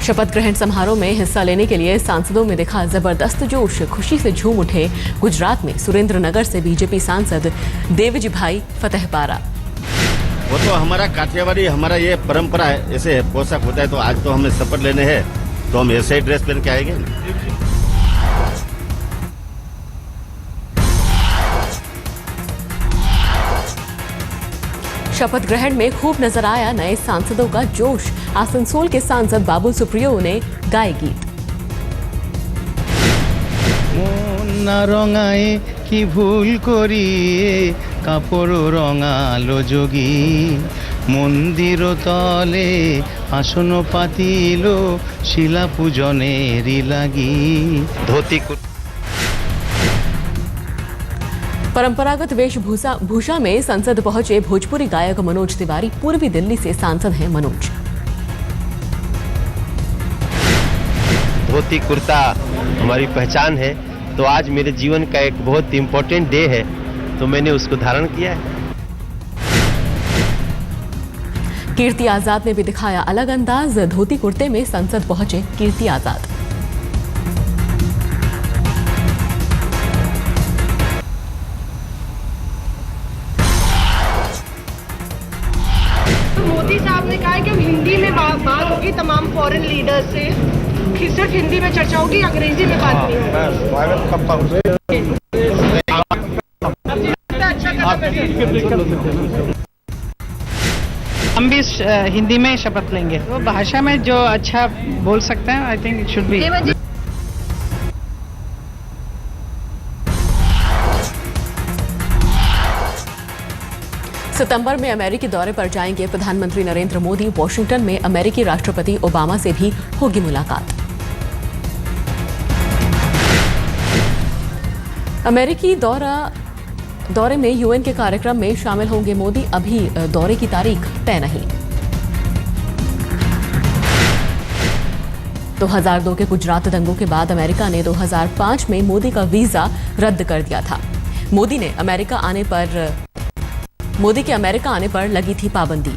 शपथ ग्रहण समारोह में हिस्सा लेने के लिए सांसदों में दिखा जबरदस्त जोश। खुशी से झूम उठे गुजरात में सुरेंद्रनगर से बीजेपी सांसद देवजी भाई फतेहपारा। वो तो हमारा काठियावाड़ी, हमारा ये परंपरा है, ऐसे पोशाक होता है। तो आज तो हमें शपथ लेने हैं तो हम ऐसे ही ड्रेस पहन के आएंगे। शपथ ग्रहण में खूब नजर आया नए सांसदों का जोश। आसनसोल के सांसद बाबुल सुप्रियो ने गाए गीत। रंगाए की भूल करिए कापड़ रंगालो जोगी मंदिर तले आसन पातिलो शिला पूजनेरी लागी धोती। परंपरागत वेशभूषा में संसद पहुंचे भोजपुरी गायक मनोज तिवारी। पूर्वी दिल्ली से सांसद हैं मनोज। धोती कुर्ता हमारी पहचान है, तो आज मेरे जीवन का एक बहुत इम्पोर्टेंट डे है, तो मैंने उसको धारण किया है। कीर्ति आजाद ने भी दिखाया अलग अंदाज। धोती कुर्ते में संसद पहुंचे कीर्ति आजाद। मोदी साहब ने कहा है कि हिंदी में बात होगी तमाम फॉरेन लीडर से, सिर्फ हिंदी में चर्चा होगी, अंग्रेजी में बात नहीं होगी। हम भी हिंदी में शपथ लेंगे। वो भाषा में जो अच्छा बोल सकते हैं, I think it should be. सितंबर में अमेरिकी दौरे पर जाएंगे प्रधानमंत्री नरेंद्र मोदी। वॉशिंगटन में अमेरिकी राष्ट्रपति ओबामा से भी होगी मुलाकात। अमेरिकी दौरे में यूएन के कार्यक्रम में शामिल होंगे मोदी। अभी दौरे की तारीख तय नहीं। 2002 के गुजरात दंगों के बाद अमेरिका ने 2005 में मोदी का वीजा रद्द कर दिया था। मोदी के अमेरिका आने पर लगी थी पाबंदी।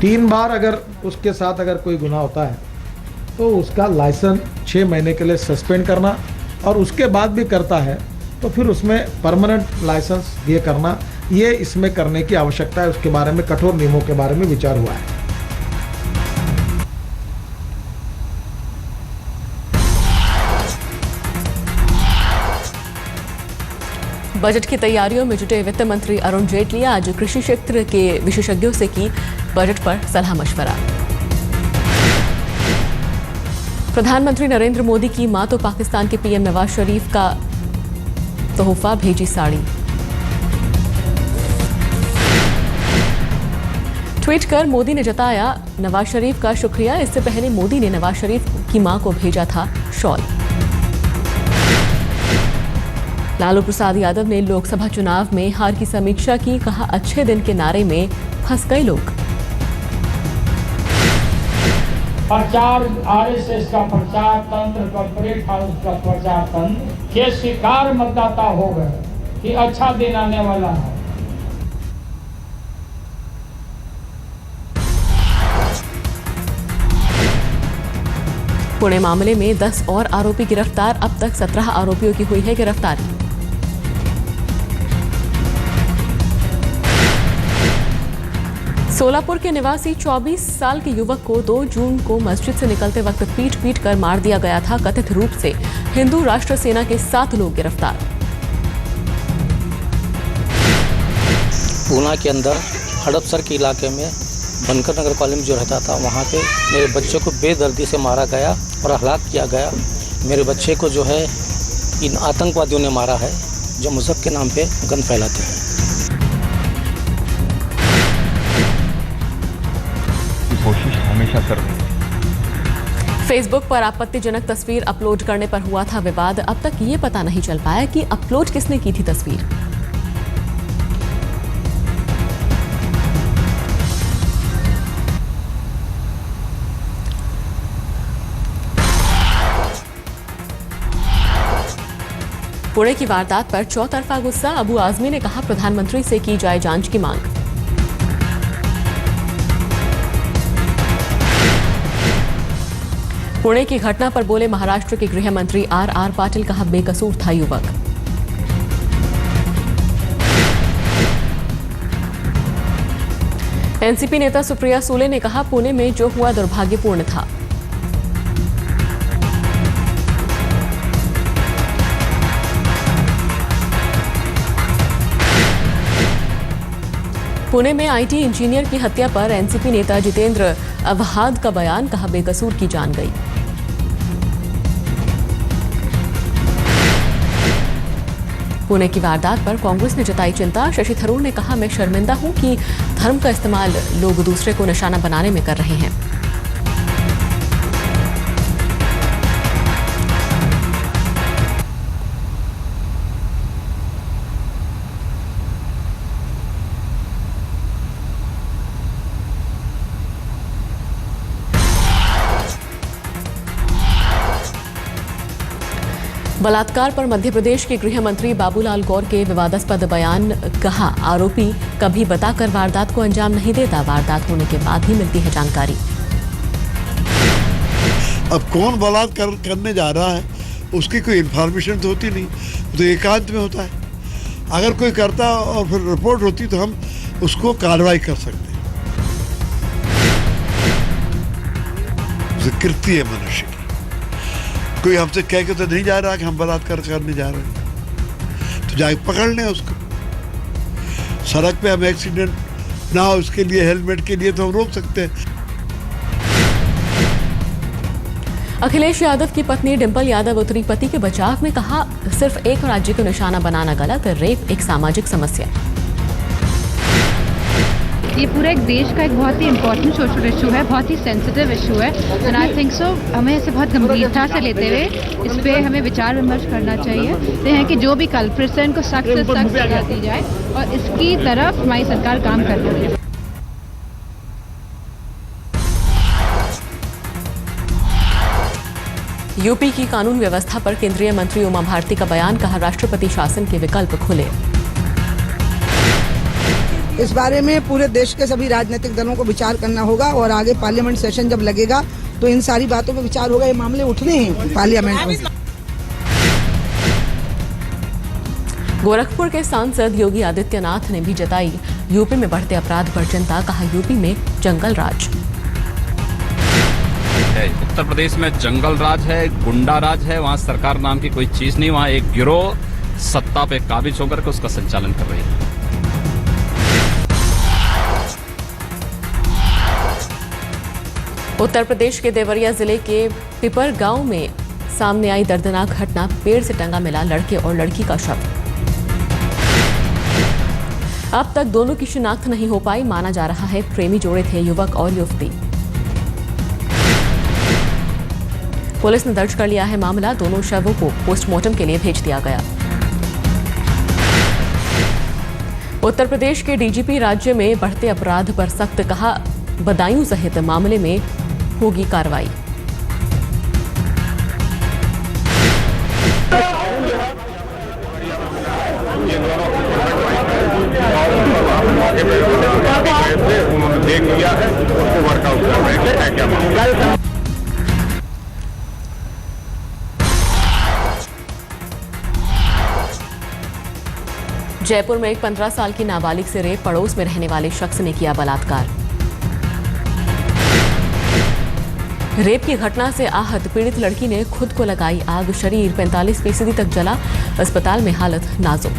3 बार अगर उसके साथ अगर कोई गुनाह होता है तो उसका लाइसेंस 6 महीने के लिए सस्पेंड करना, और उसके बाद भी करता है तो फिर उसमें परमानेंट लाइसेंस ये करना, ये इसमें करने की आवश्यकता है। उसके बारे में कठोर नियमों के बारे में विचार हुआ है। बजट की तैयारियों में जुटे वित्त मंत्री अरुण जेटली आज कृषि क्षेत्र के विशेषज्ञों से की बजट पर सलाह मशवरा। प्रधानमंत्री नरेंद्र मोदी की मां तो पाकिस्तान के पीएम नवाज शरीफ का तोहफा भेजी साड़ी। ट्वीट कर मोदी ने जताया नवाज शरीफ का शुक्रिया। इससे पहले मोदी ने नवाज शरीफ की मां को भेजा था शॉल। लालू प्रसाद यादव ने लोकसभा चुनाव में हार की समीक्षा की। कहा अच्छे दिन के नारे में फंस गए लोग। प्रचार आरएसएस का प्रचार तंत्र, कॉर्पोरेट हाउस का प्रचार तंत्र के शिकार मतदाता हो गए कि अच्छा दिन आने वाला है। पुणे मामले में 10 और आरोपी गिरफ्तार। अब तक 17 आरोपियों की हुई है गिरफ्तारी। सोलापुर के निवासी 24 साल के युवक को 2 जून को मस्जिद से निकलते वक्त पीट कर मार दिया गया था। कथित रूप से हिंदू राष्ट्र सेना के 7 लोग गिरफ्तार। पूना के अंदर हड़पसर के इलाके में बनकर नगर कॉलोनी में जो रहता था, वहाँ पे मेरे बच्चे को बेदर्दी से मारा गया और हलाक किया गया। मेरे बच्चे को जो है इन आतंकवादियों ने मारा है जो मजहब के नाम पे गन फैलाते हैं। कोशिश हमेशा कर रहे हैं। फेसबुक पर आपत्तिजनक तस्वीर अपलोड करने पर हुआ था विवाद। अब तक ये पता नहीं चल पाया कि अपलोड किसने की थी तस्वीर। पुणे की वारदात पर चौतरफा गुस्सा। अबू आजमी ने कहा प्रधानमंत्री से की जाए जांच की मांग। पुणे की घटना पर बोले महाराष्ट्र के गृह मंत्री आर पाटिल, कहा बेकसूर था युवक। एनसीपी नेता सुप्रिया सुले ने कहा पुणे में जो हुआ दुर्भाग्यपूर्ण था। पुणे में आईटी इंजीनियर की हत्या पर एनसीपी नेता जितेंद्र अवहाद का बयान, कहा बेकसूर की जान गई। पुणे की वारदात पर कांग्रेस ने जताई चिंता। शशि थरूर ने कहा मैं शर्मिंदा हूं कि धर्म का इस्तेमाल लोग दूसरे को निशाना बनाने में कर रहे हैं। बलात्कार पर मध्य प्रदेश के गृह मंत्री बाबूलाल गौर के विवादास्पद बयान, कहा आरोपी कभी बताकर वारदात को अंजाम नहीं देता, वारदात होने के बाद ही मिलती है जानकारी। अब कौन बलात्कार करने जा रहा है उसकी कोई इन्फॉर्मेशन तो होती नहीं, तो एकांत में होता है। अगर कोई करता और फिर रिपोर्ट होती तो हम उसको कार्रवाई कर सकते हैं। कृत्य है मनुष्य की, कोई हमसे कह के तो नहीं जा रहा कि हम बलात्कार करने जा रहे हैं, तो जाके पकड़ लें उसको। सड़क पे हम एक्सीडेंट ना हो उसके लिए, हेलमेट के लिए तो हम रोक सकते हैं। अखिलेश यादव की पत्नी डिंपल यादव उतरी पति के बचाव में, कहा सिर्फ एक राज्य को निशाना बनाना गलत, रेप एक सामाजिक समस्या। ये पूरा एक देश का एक बहुत ही इम्पोर्टेंट सोशल इशू है, बहुत ही सेंसिटिव इशू है एंड आई थिंक सो हमें इसे बहुत गंभीरता से लेते हुए इस पे हमें विचार विमर्श करना चाहिए। तो हैं कि जो भी कल्प्रिट्स हैं उनको सख्त से सख्त सजा दी जाए और इसकी तरफ हमारी सरकार काम कर रही है। यूपी की कानून व्यवस्था पर केंद्रीय मंत्री उमा भारती का बयान, कहा राष्ट्रपति शासन के विकल्प खुले। इस बारे में पूरे देश के सभी राजनीतिक दलों को विचार करना होगा और आगे पार्लियामेंट सेशन जब लगेगा तो इन सारी बातों पे विचार होगा। ये मामले उठने हैं पार्लियामेंट में। गोरखपुर के सांसद योगी आदित्यनाथ ने भी जताई यूपी में बढ़ते अपराध पर चिंता, कहा यूपी में जंगल राज। उत्तर प्रदेश में जंगल राज है, गुंडा राज है, वहाँ सरकार नाम की कोई चीज नहीं, वहाँ एक गिरोह सत्ता पे काबिज होकर के उसका संचालन कर रही है। उत्तर प्रदेश के देवरिया जिले के पिपर गांव में सामने आई दर्दनाक घटना, पेड़ से टंगा मिला लड़के और लड़की का शव। अब तक दोनों की शिनाख्त नहीं हो पाई, माना जा रहा है प्रेमी जोड़े थे युवक और युवती। पुलिस ने दर्ज कर लिया है मामला, दोनों शवों को पोस्टमार्टम के लिए भेज दिया गया। उत्तर प्रदेश के डीजीपी राज्य में बढ़ते अपराध पर सख्त, कहा बदायूं सहित मामले में होगी कार्रवाई। उन्होंने देख लिया है, उसको वर्कआउट कर रहे हैं क्या मामला। जयपुर में एक 15 साल की नाबालिग से रेप, पड़ोस में रहने वाले शख्स ने किया बलात्कार। रेप की घटना से आहत पीड़ित लड़की ने खुद को लगाई आग, शरीर 45% तक जला, अस्पताल में हालत नाजुक।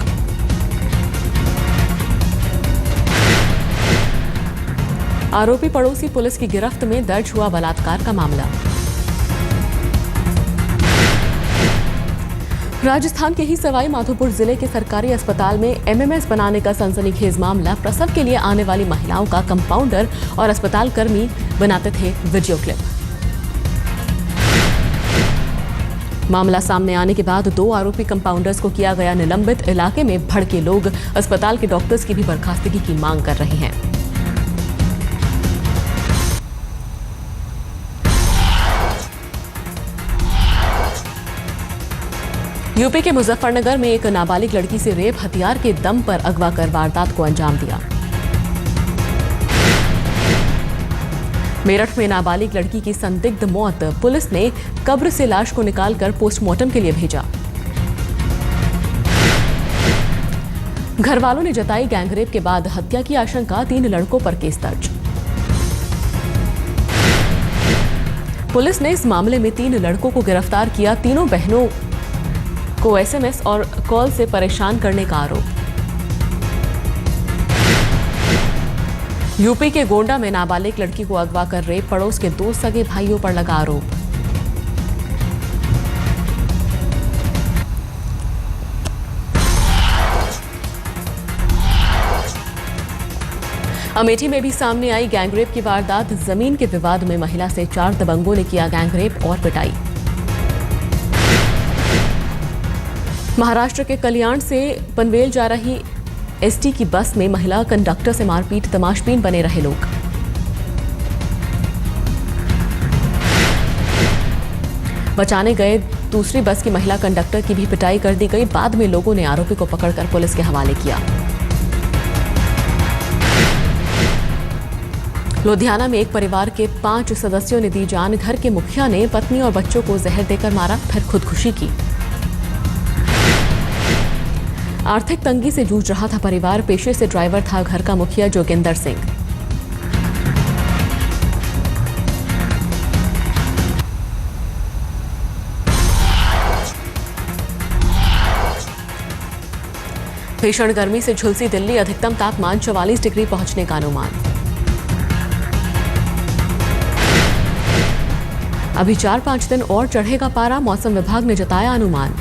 आरोपी पड़ोसी पुलिस की गिरफ्त में, दर्ज हुआ बलात्कार का मामला। राजस्थान के ही सवाई माधोपुर जिले के सरकारी अस्पताल में एमएमएस बनाने का सनसनीखेज मामला, प्रसव के लिए आने वाली महिलाओं का कंपाउंडर और अस्पताल कर्मी बनाते थे वीडियो क्लिप। मामला सामने आने के बाद 2 आरोपी कंपाउंडर्स को किया गया निलंबित। इलाके में भड़के लोग अस्पताल के डॉक्टर्स की भी बर्खास्तगी की मांग कर रहे हैं। यूपी के मुजफ्फरनगर में एक नाबालिग लड़की से रेप, हथियार के दम पर अगवा कर वारदात को अंजाम दिया। मेरठ में नाबालिग लड़की की संदिग्ध मौत, पुलिस ने कब्र से लाश को निकालकर पोस्टमार्टम के लिए भेजा। घर वालों ने जताई गैंगरेप के बाद हत्या की आशंका, 3 लड़कों पर केस दर्ज। पुलिस ने इस मामले में 3 लड़कों को गिरफ्तार किया, तीनों बहनों को एसएमएस और कॉल से परेशान करने का आरोप। यूपी के गोंडा में नाबालिग लड़की को अगवा कर रेप, पड़ोस के 2 सगे भाइयों पर लगा आरोप। अमेठी में भी सामने आई गैंगरेप की वारदात, जमीन के विवाद में महिला से 4 दबंगों ने किया गैंगरेप और पिटाई। महाराष्ट्र के कल्याण से पनवेल जा रही एसटी की बस में महिला कंडक्टर से मारपीट, तमाशबीन बने रहे लोग। बचाने गए दूसरी बस की महिला कंडक्टर की भी पिटाई कर दी गई, बाद में लोगों ने आरोपी को पकड़कर पुलिस के हवाले किया। लुधियाना में एक परिवार के 5 सदस्यों ने दी जान, घर के मुखिया ने पत्नी और बच्चों को जहर देकर मारा, फिर खुदकुशी की। आर्थिक तंगी से जूझ रहा था परिवार, पेशे से ड्राइवर था घर का मुखिया जोगिंदर सिंह। भीषण गर्मी से झुलसी दिल्ली, अधिकतम तापमान 44 डिग्री पहुंचने का अनुमान। अभी 4-5 दिन और चढ़ेगा पारा, मौसम विभाग ने जताया अनुमान।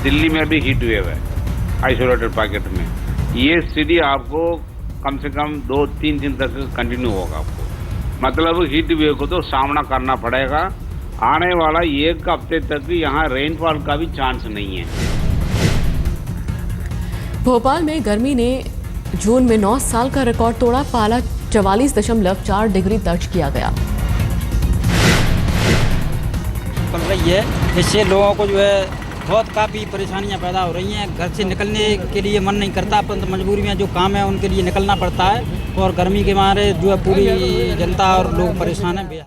दिल्ली में भी हीट वेव है आइसोलेटेड पॉकेट में, ये स्थिति आपको कम से कम 2-3 दिन तक कंटिन्यू होगा। आपको मतलब हीट वेव को तो सामना करना पड़ेगा। आने वाला 1 हफ्ते तक यहाँ रेनफॉल का भी चांस नहीं है। भोपाल में गर्मी ने जून में 9 साल का रिकॉर्ड तोड़ा, पाला 44.4 डिग्री दर्ज किया गया। चल रही है, इससे लोगों को जो है बहुत काफ़ी परेशानियां पैदा हो रही हैं। घर से निकलने के लिए मन नहीं करता, परंतु मजबूरी में जो काम है उनके लिए निकलना पड़ता है और गर्मी के मारे जो है पूरी जनता और लोग परेशान हैं।